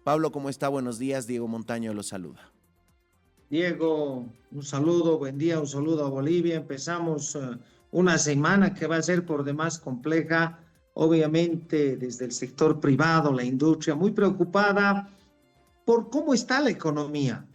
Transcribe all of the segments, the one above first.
Pablo, ¿cómo está? Buenos días. Diego Montaño lo saluda. Diego, un saludo, buen día, un saludo a Bolivia. Empezamos una semana que va a ser por demás compleja, obviamente desde el sector privado, la industria, muy preocupada por cómo está la economía.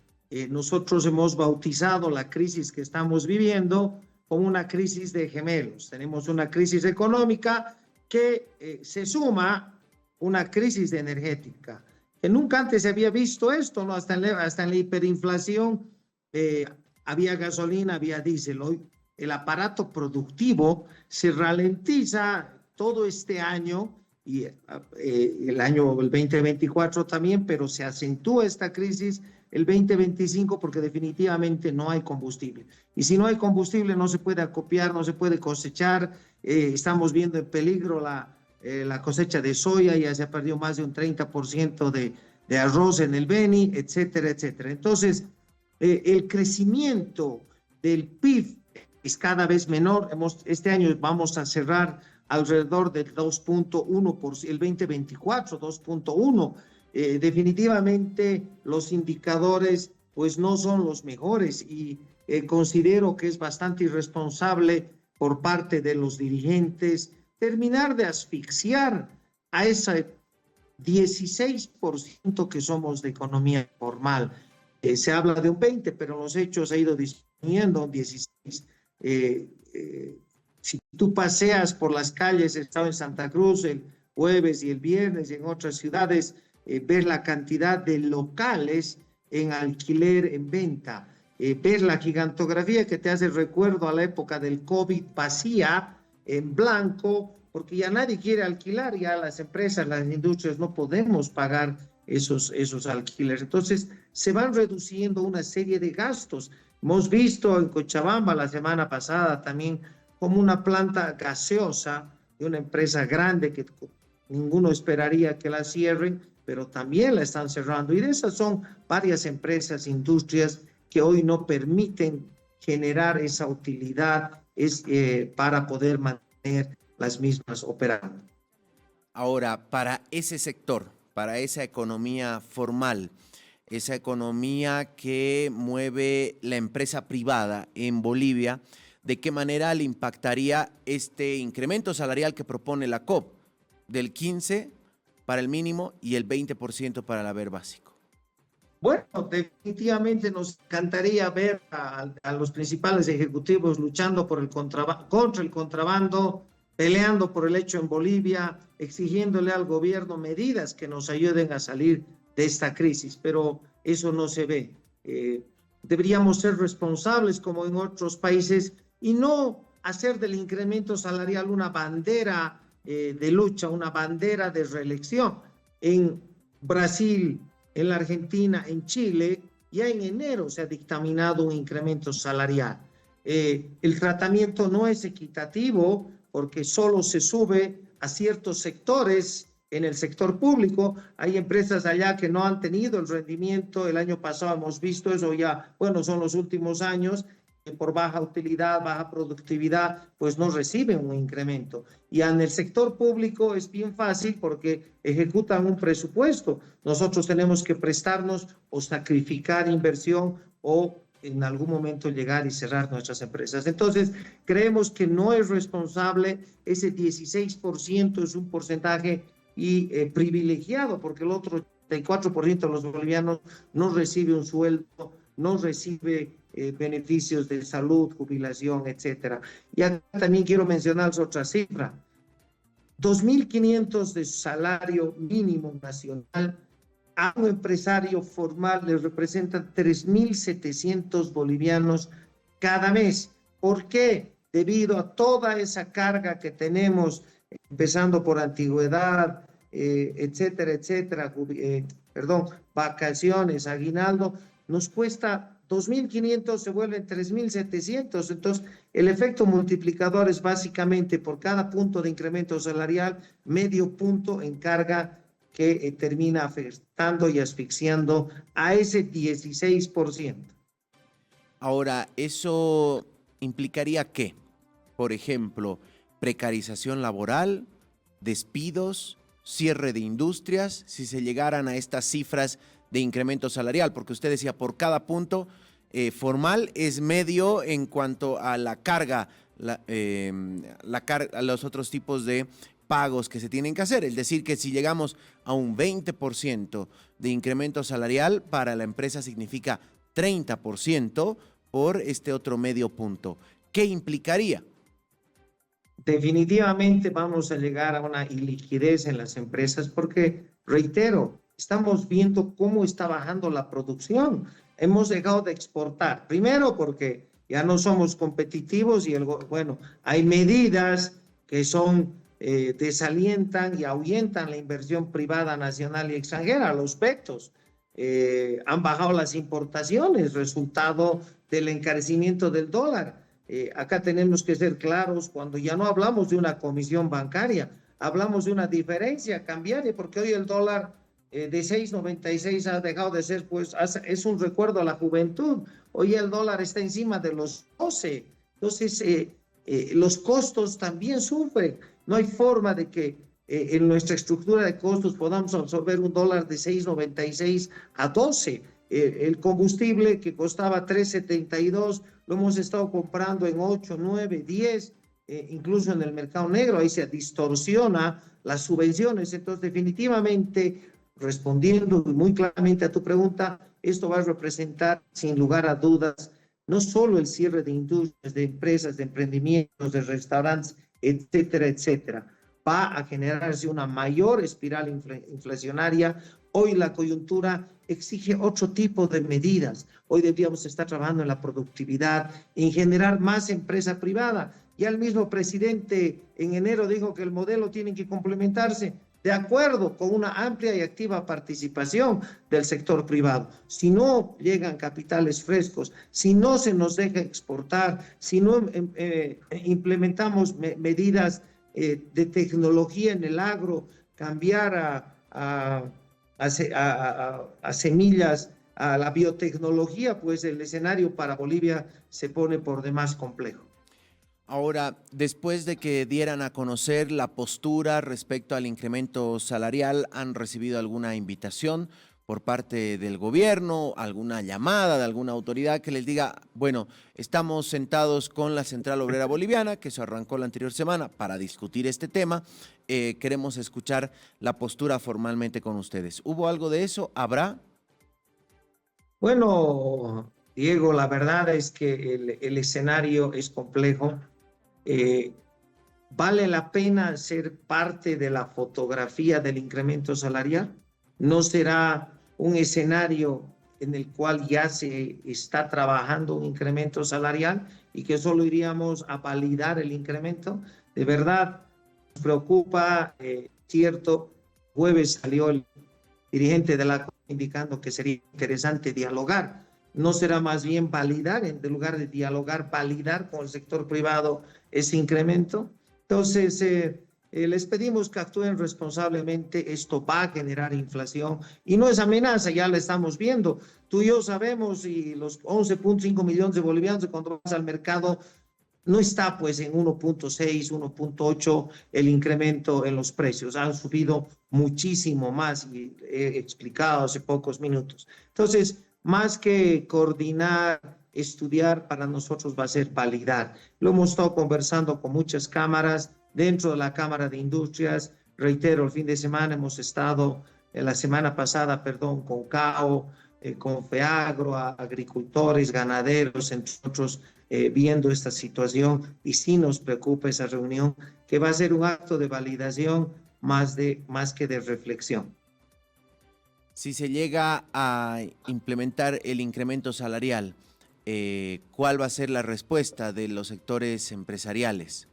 Nosotros hemos bautizado la crisis que estamos viviendo como una crisis de gemelos. Tenemos una crisis económica que se suma una crisis energética, que nunca antes se había visto esto, ¿no? Hasta en la hiperinflación eh, había gasolina, había diésel. Hoy el aparato productivo se ralentiza todo este año y el 2024 también, pero se acentúa esta crisis el 2025 porque definitivamente no hay combustible. Y si no hay combustible no se puede acopiar, no se puede cosechar. Estamos viendo en peligro la cosecha de soya, ya se ha perdido más de un 30% de arroz en el Beni, etcétera, etcétera. Entonces, el crecimiento del PIB es cada vez menor. Este año vamos a cerrar alrededor del 2.1%, el 2024, 2.1%. Definitivamente los indicadores pues no son los mejores y considero que es bastante irresponsable por parte de los dirigentes terminar de asfixiar a ese 16% que somos de economía formal. Se habla de un 20%, pero en los hechos ha ido disminuyendo un 16%. Si tú paseas por las calles, he estado en Santa Cruz el jueves y el viernes y en otras ciudades, ver la cantidad de locales en alquiler, en venta, ver la gigantografía que te hace recuerdo a la época del COVID vacía, en blanco, porque ya nadie quiere alquilar, ya las empresas, las industrias no podemos pagar esos alquileres. Entonces, se van reduciendo una serie de gastos. Hemos visto en Cochabamba la semana pasada también como una planta gaseosa de una empresa grande que ninguno esperaría que la cierren, pero también la están cerrando. Y de esas son varias empresas, industrias que hoy no permiten generar esa utilidad para poder mantener las mismas operando. Ahora, para ese sector, para esa economía formal, esa economía que mueve la empresa privada en Bolivia, ¿de qué manera le impactaría este incremento salarial que propone la COP del 15% para el mínimo y el 20% para el haber básico? Bueno, definitivamente nos encantaría ver a los principales ejecutivos luchando contra el contrabando, peleando por el hecho en Bolivia, exigiéndole al gobierno medidas que nos ayuden a salir de esta crisis, pero eso no se ve. Deberíamos ser responsables como en otros países y no hacer del incremento salarial una bandera de lucha, una bandera de reelección. En Brasil, en la Argentina, en Chile, ya en enero se ha dictaminado un incremento salarial. El tratamiento no es equitativo porque solo se sube a ciertos sectores en el sector público. Hay empresas allá que no han tenido el rendimiento. El año pasado hemos visto eso ya, bueno, son los últimos años, que por baja utilidad, baja productividad, pues no reciben un incremento. Y en el sector público es bien fácil porque ejecutan un presupuesto. Nosotros tenemos que prestarnos o sacrificar inversión o en algún momento llegar y cerrar nuestras empresas. Entonces, creemos que no es responsable. Ese 16% es un porcentaje privilegiado porque el otro 84% de los bolivianos no recibe un sueldo, no recibe beneficios de salud, jubilación, etcétera. Y acá también quiero mencionar otra cifra. 2.500 de salario mínimo nacional a un empresario formal le representan 3.700 bolivianos cada mes. ¿Por qué? Debido a toda esa carga que tenemos, empezando por antigüedad, etcétera, etcétera, vacaciones, aguinaldo, nos cuesta 2.500, se vuelven 3.700. Entonces, el efecto multiplicador es básicamente por cada punto de incremento salarial, medio punto en carga que termina afectando y asfixiando a ese 16%. Ahora, ¿eso implicaría qué? Por ejemplo, precarización laboral, despidos, cierre de industrias, si se llegaran a estas cifras de incremento salarial? Porque usted decía, por cada punto formal es medio en cuanto a la carga, a los otros tipos de pagos que se tienen que hacer. Es decir, que si llegamos a un 20% de incremento salarial, para la empresa significa 30% por este otro medio punto. ¿Qué implicaría? Definitivamente vamos a llegar a una iliquidez en las empresas porque, reitero, estamos viendo cómo está bajando la producción. Hemos dejado de exportar, primero porque ya no somos competitivos y bueno, hay medidas que son desalientan y ahuyentan la inversión privada nacional y extranjera, los PECTOS. Han bajado las importaciones, resultado del encarecimiento del dólar. Acá tenemos que ser claros cuando ya no hablamos de una comisión bancaria, hablamos de una diferencia cambiaria, porque hoy el dólar de 6.96 ha dejado de ser, pues es un recuerdo a la juventud. Hoy el dólar está encima de los 12. Entonces, los costos también sufren. No hay forma de que en nuestra estructura de costos podamos absorber un dólar de 6.96 a 12. El combustible que costaba 3.72 lo hemos estado comprando en 8, 9, 10, incluso en el mercado negro. Ahí se distorsiona las subvenciones. Entonces, definitivamente, respondiendo muy claramente a tu pregunta, esto va a representar, sin lugar a dudas, no solo el cierre de industrias, de empresas, de emprendimientos, de restaurantes, etcétera, etcétera. Va a generarse una mayor espiral inflacionaria. Hoy la coyuntura exige otro tipo de medidas. Hoy deberíamos estar trabajando en la productividad, en generar más empresa privada. Ya el mismo presidente en enero dijo que el modelo tiene que complementarse de acuerdo con una amplia y activa participación del sector privado. Si no llegan capitales frescos, si no se nos deja exportar, si no implementamos medidas de tecnología en el agro, cambiar a semillas, a la biotecnología, pues el escenario para Bolivia se pone por demás complejo. Ahora, después de que dieran a conocer la postura respecto al incremento salarial, ¿han recibido alguna invitación por parte del gobierno, alguna llamada de alguna autoridad que les diga, bueno, estamos sentados con la Central Obrera Boliviana, que se arrancó la anterior semana, para discutir este tema, queremos escuchar la postura formalmente con ustedes? ¿Hubo algo de eso? ¿Habrá? Bueno, Diego, la verdad es que el escenario es complejo. ¿Vale la pena ser parte de la fotografía del incremento salarial? ¿No será un escenario en el cual ya se está trabajando un incremento salarial y que solo iríamos a validar el incremento? De verdad, nos preocupa, cierto, jueves salió el dirigente de la COP indicando que sería interesante dialogar. ¿No será más bien validar, en lugar de dialogar, validar con el sector privado ese incremento? Entonces, les pedimos que actúen responsablemente. Esto va a generar inflación y no es amenaza, ya la estamos viendo. Tú y yo sabemos, y los 11.5 millones de bolivianos, cuando vas al mercado, no está pues en 1.6, 1.8 el incremento en los precios. Han subido muchísimo más y he explicado hace pocos minutos. Entonces, más que coordinar, estudiar, para nosotros va a ser validar. Lo hemos estado conversando con muchas cámaras, dentro de la Cámara de Industrias. Reitero, el fin de semana hemos estado, la semana pasada, perdón, con CAO, con FEAGRO, agricultores, ganaderos, entre otros, viendo esta situación, y sí nos preocupa esa reunión, que va a ser un acto de validación más que de reflexión. Si se llega a implementar el incremento salarial, ¿cuál va a ser la respuesta de los sectores empresariales?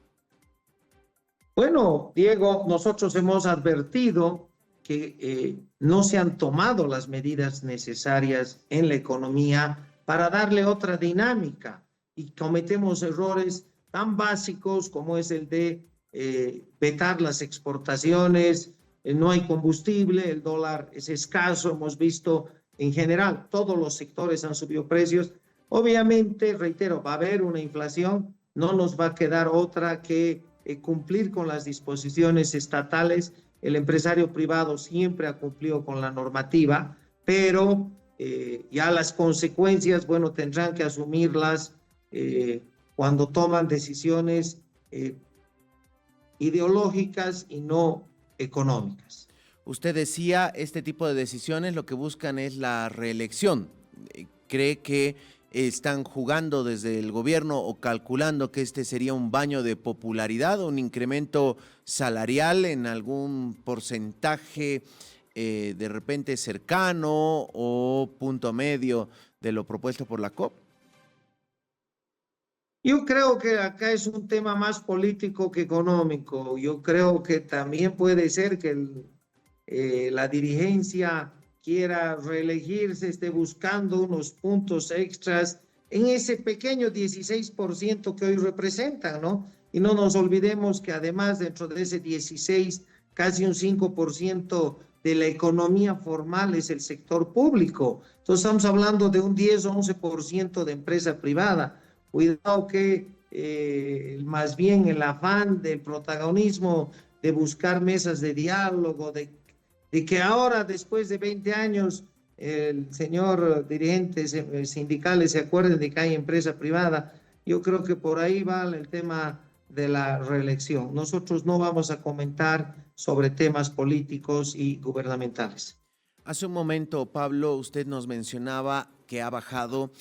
Bueno, Diego, nosotros hemos advertido que no se han tomado las medidas necesarias en la economía para darle otra dinámica, y cometemos errores tan básicos como es el de vetar las exportaciones. No hay combustible, el dólar es escaso, hemos visto en general todos los sectores han subido precios. Obviamente, reitero, va a haber una inflación, no nos va a quedar otra que cumplir con las disposiciones estatales el empresario privado siempre ha cumplido con la normativa, pero ya las consecuencias, bueno, tendrán que asumirlas cuando toman decisiones ideológicas y no económicas. Usted decía, este tipo de decisiones lo que buscan es la reelección. ¿Cree que están jugando desde el gobierno o calculando que este sería un baño de popularidad, un incremento salarial en algún porcentaje de repente cercano o punto medio de lo propuesto por la COP? Yo creo que acá es un tema más político que económico. Yo creo que también puede ser que la dirigencia quiera reelegirse, esté buscando unos puntos extras en ese pequeño 16% que hoy representan, ¿no? Y no nos olvidemos que además dentro de ese 16, casi un 5% de la economía formal es el sector público. Entonces estamos hablando de un 10 o 11% de empresa privada. Cuidado que más bien el afán del protagonismo, de buscar mesas de diálogo, de que ahora, después de 20 años, el señor dirigentes sindicales se acuerden de que hay empresa privada. Yo creo que por ahí va el tema de la reelección. Nosotros no vamos a comentar sobre temas políticos y gubernamentales. Hace un momento, Pablo, usted nos mencionaba que ha bajado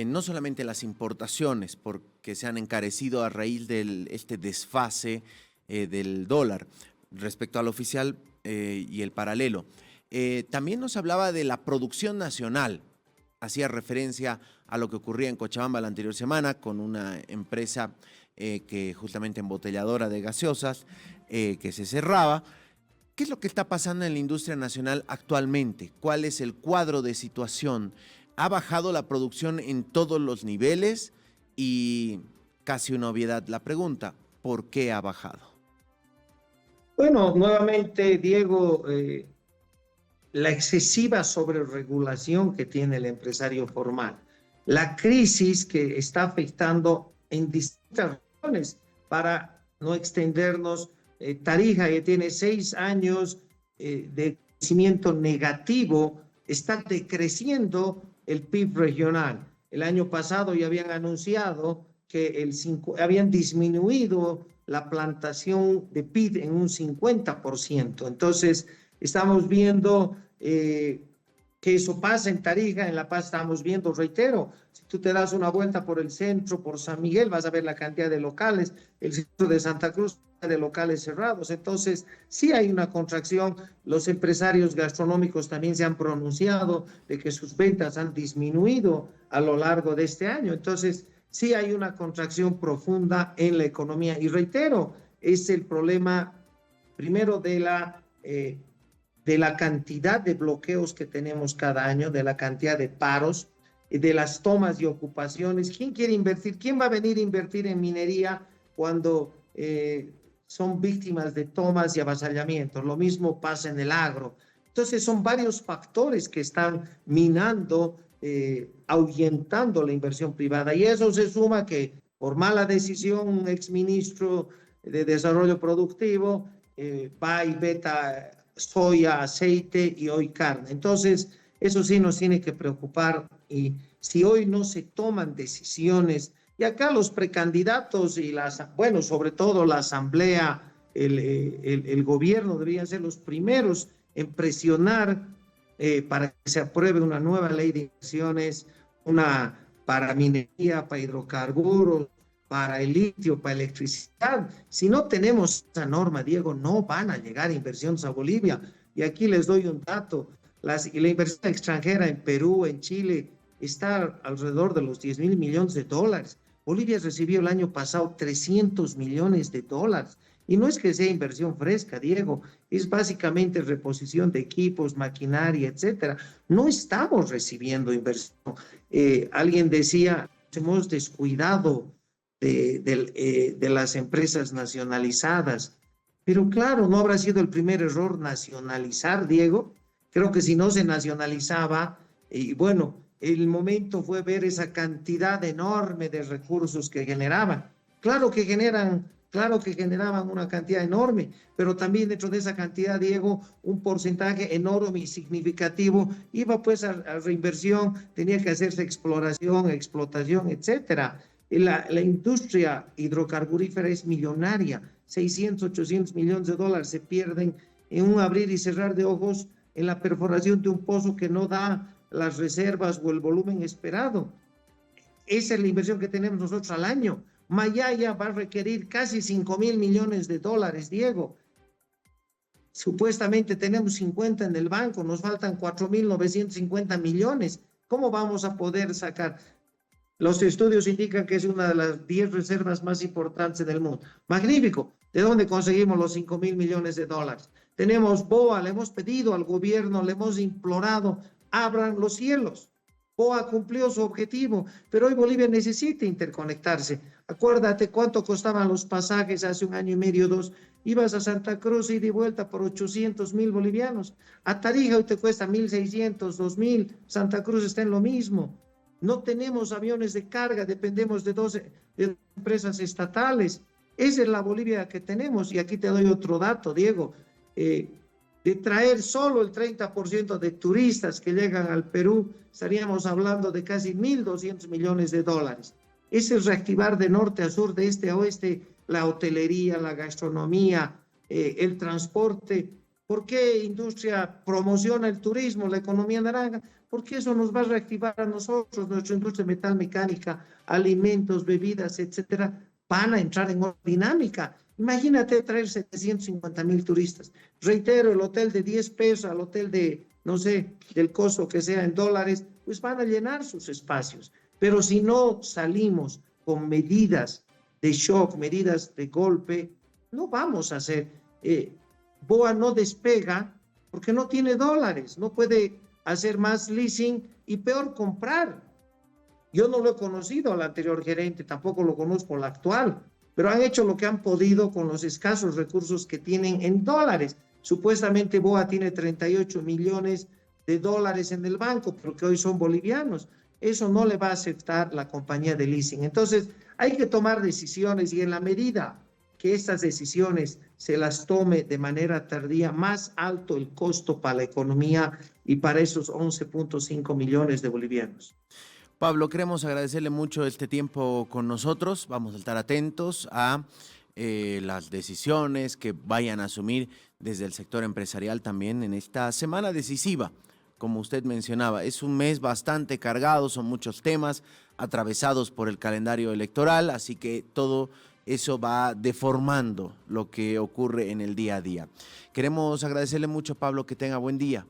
no solamente las importaciones, porque se han encarecido a raíz de este desfase del dólar respecto al oficial y el paralelo. También nos hablaba de la producción nacional. Hacía referencia a lo que ocurría en Cochabamba la anterior semana con una empresa que justamente embotelladora de gaseosas que se cerraba. ¿Qué es lo que está pasando en la industria nacional actualmente? ¿Cuál es el cuadro de situación? ¿Ha bajado la producción en todos los niveles? Y casi una obviedad la pregunta, ¿por qué ha bajado? Bueno, nuevamente, Diego, la excesiva sobreregulación que tiene el empresario formal, la crisis que está afectando en distintas regiones, para no extendernos, Tarija, que tiene 6 años de crecimiento negativo, está decreciendo el PIB regional. El año pasado ya habían anunciado que habían disminuido la plantación de PIB en un 50%. Entonces, estamos viendo que eso pasa en Tarija. En La Paz estamos viendo, reitero, si tú te das una vuelta por el centro, por San Miguel, vas a ver la cantidad de locales, el centro de Santa Cruz de locales cerrados. Entonces, sí hay una contracción. Los empresarios gastronómicos también se han pronunciado de que sus ventas han disminuido a lo largo de este año. Entonces, sí hay una contracción profunda en la economía. Y reitero, es el problema primero de la cantidad de bloqueos que tenemos cada año, de la cantidad de paros, de las tomas y ocupaciones. ¿Quién quiere invertir? ¿Quién va a venir a invertir en minería cuando son víctimas de tomas y avasallamientos? Lo mismo pasa en el agro. Entonces son varios factores que están minando, ahuyentando la inversión privada, y eso se suma que por mala decisión un exministro de Desarrollo Productivo va y veta soya, aceite y hoy carne. Entonces eso sí nos tiene que preocupar, y si hoy no se toman decisiones, y acá los precandidatos y bueno, sobre todo la asamblea, el gobierno deberían ser los primeros en presionar para que se apruebe una nueva ley de inversiones, una para minería, para hidrocarburos, para el litio, para electricidad. Si no tenemos esa norma, Diego, no van a llegar inversiones a Bolivia. Y aquí les doy un dato: la inversión extranjera en Perú, en Chile, está alrededor de los 10.000 millones de dólares. Bolivia recibió el año pasado 300 millones de dólares. Y no es que sea inversión fresca, Diego, es básicamente reposición de equipos, maquinaria, etcétera. No estamos recibiendo inversión. Alguien decía, hemos descuidado de las empresas nacionalizadas. Pero claro, no habrá sido el primer error nacionalizar, Diego. Creo que si no se nacionalizaba, y bueno, el momento fue ver esa cantidad enorme de recursos que generaban. Claro que generan claro que generaban una cantidad enorme, pero también dentro de esa cantidad, Diego, un porcentaje enorme y significativo iba pues a reinversión, tenía que hacerse exploración, explotación, etcétera. La industria hidrocarburífera es millonaria, 600, 800 millones de dólares se pierden en un abrir y cerrar de ojos en la perforación de un pozo que no da las reservas o el volumen esperado. Esa es la inversión que tenemos nosotros al año. Mayaya va a requerir casi 5.000 millones de dólares, Diego. Supuestamente tenemos 50 en el banco, nos faltan 4.950 millones. ¿Cómo vamos a poder sacar? Los estudios indican que es una de las 10 reservas más importantes del mundo. Magnífico. ¿De dónde conseguimos los 5.000 millones de dólares? Tenemos BOA, le hemos pedido al gobierno, le hemos implorado, abran los cielos. BOA cumplió su objetivo, pero hoy Bolivia necesita interconectarse. Acuérdate cuánto costaban los pasajes hace un año y medio, dos. Ibas a Santa Cruz y de vuelta por 800.000 bolivianos. A Tarija hoy te cuesta 1.600, 2.000. Santa Cruz está en lo mismo. No tenemos aviones de carga, dependemos de 12 empresas estatales. Esa es la Bolivia que tenemos. Y aquí te doy otro dato, Diego. De traer solo el 30% de turistas que llegan al Perú, estaríamos hablando de casi 1.200 millones de dólares. Ese es reactivar de norte a sur, de este a oeste, la hotelería, la gastronomía, el transporte. ¿Por qué industria promociona el turismo, la economía naranja? Porque eso nos va a reactivar a nosotros, nuestra industria metalmecánica, alimentos, bebidas, etcétera, van a entrar en otra dinámica. Imagínate traer 750.000 turistas. Reitero, el hotel de 10 pesos al hotel de, no sé, del costo que sea en dólares, pues van a llenar sus espacios. Pero si no salimos con medidas de shock, medidas de golpe, no vamos a hacer. BOA no despega porque no tiene dólares, no puede hacer más leasing y peor comprar. Yo no lo he conocido al anterior gerente, tampoco lo conozco al actual, pero han hecho lo que han podido con los escasos recursos que tienen en dólares. Supuestamente BOA tiene 38 millones de dólares en el banco, pero que hoy son bolivianos. Eso no le va a aceptar la compañía de leasing. Entonces, hay que tomar decisiones y en la medida que estas decisiones se las tome de manera tardía, más alto el costo para la economía y para esos 11.5 millones de bolivianos. Pablo, queremos agradecerle mucho este tiempo con nosotros. Vamos a estar atentos a las decisiones que vayan a asumir desde el sector empresarial también en esta semana decisiva. Como usted mencionaba, es un mes bastante cargado, son muchos temas atravesados por el calendario electoral, así que todo eso va deformando lo que ocurre en el día a día. Queremos agradecerle mucho, Pablo, que tenga buen día.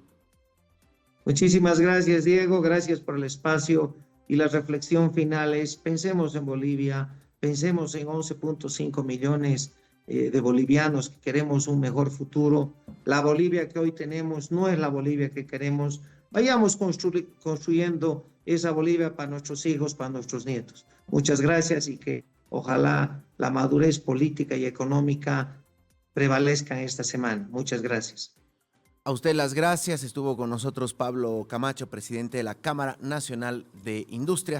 Muchísimas gracias, Diego. Gracias por el espacio y la reflexión final es: pensemos en Bolivia, pensemos en 11.5 millones de bolivianos que queremos un mejor futuro. La Bolivia que hoy tenemos no es la Bolivia que queremos. Vayamos construyendo esa Bolivia para nuestros hijos, para nuestros nietos. Muchas gracias y que ojalá la madurez política y económica prevalezca esta semana. Muchas gracias. A usted las gracias. Estuvo con nosotros Pablo Camacho, presidente de la Cámara Nacional de Industrias.